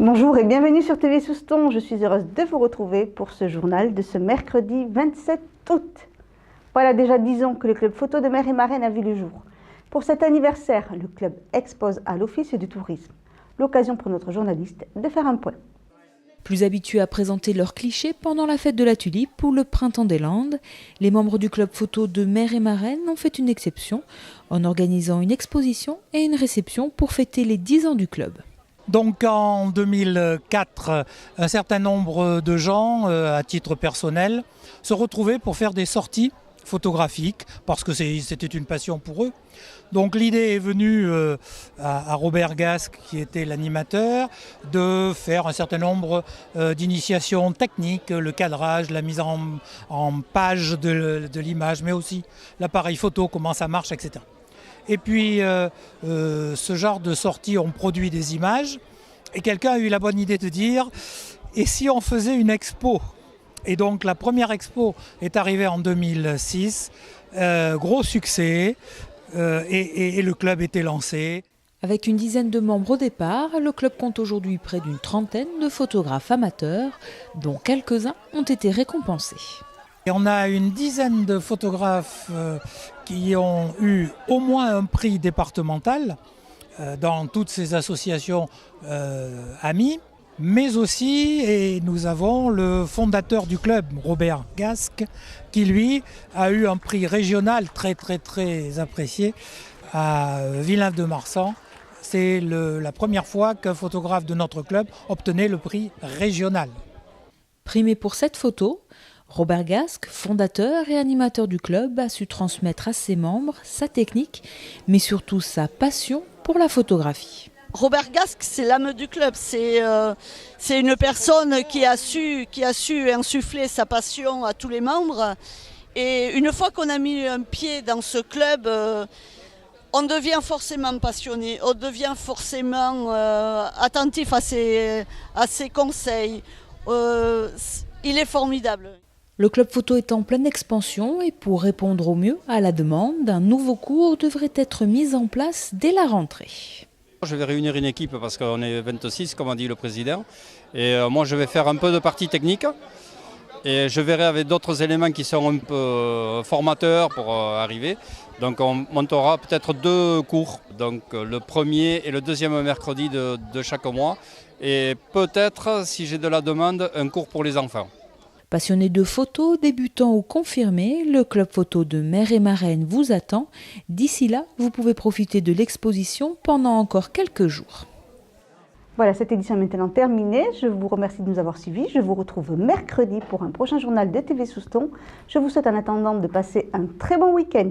Bonjour et bienvenue sur TV Souston. Je suis heureuse de vous retrouver pour ce journal de ce mercredi 27 août. Voilà déjà 10 ans que le club photo de Mer et Marraine a vu le jour. Pour cet anniversaire, le club expose à l'Office du tourisme. L'occasion pour notre journaliste de faire un point. Plus habitués à présenter leurs clichés pendant la fête de la Tulipe ou le Printemps des Landes, les membres du club photo de Mer et Marraine ont fait une exception en organisant une exposition et une réception pour fêter les 10 ans du club. Donc en 2004, un certain nombre de gens, à titre personnel, se retrouvaient pour faire des sorties photographiques, parce que c'était une passion pour eux. Donc l'idée est venue à Robert Gasque, qui était l'animateur, de faire un certain nombre d'initiations techniques, le cadrage, la mise en page de l'image, mais aussi l'appareil photo, comment ça marche, etc. Et puis, ce genre de sortie, on produit des images. Et quelqu'un a eu la bonne idée de dire, et si on faisait une expo? Et donc, la première expo est arrivée en 2006. Gros succès. Et le club était lancé. Avec une dizaine de membres au départ, le club compte aujourd'hui près d'une trentaine de photographes amateurs, dont quelques-uns ont été récompensés. Et on a une dizaine de photographes qui ont eu au moins un prix départemental dans toutes ces associations amies, mais aussi, et nous avons le fondateur du club, Robert Gasque, qui lui a eu un prix régional très apprécié à Villeneuve-de-Marsan. C'est la première fois qu'un photographe de notre club obtenait le prix régional. Primé pour cette photo, Robert Gasque, fondateur et animateur du club, a su transmettre à ses membres sa technique, mais surtout sa passion pour la photographie. Robert Gasque, c'est l'âme du club. C'est une personne qui a su insuffler sa passion à tous les membres. Et une fois qu'on a mis un pied dans ce club, on devient forcément passionné, on devient forcément attentif à ses conseils. Il est formidable. Le club photo est en pleine expansion et pour répondre au mieux à la demande, un nouveau cours devrait être mis en place dès la rentrée. Je vais réunir une équipe parce qu'on est 26, comme a dit le président. Et moi, je vais faire un peu de partie technique. Et je verrai avec d'autres éléments qui sont un peu formateurs pour arriver. Donc on montera peut-être 2 cours. Donc le premier et le deuxième mercredi de chaque mois. Et peut-être, si j'ai de la demande, un cours pour les enfants. Passionné de photos, débutants ou confirmés, le club photo de Mer et Marraine vous attend. D'ici là, vous pouvez profiter de l'exposition pendant encore quelques jours. Voilà, cette édition est maintenant terminée. Je vous remercie de nous avoir suivis. Je vous retrouve mercredi pour un prochain journal de TV Souston. Je vous souhaite en attendant de passer un très bon week-end.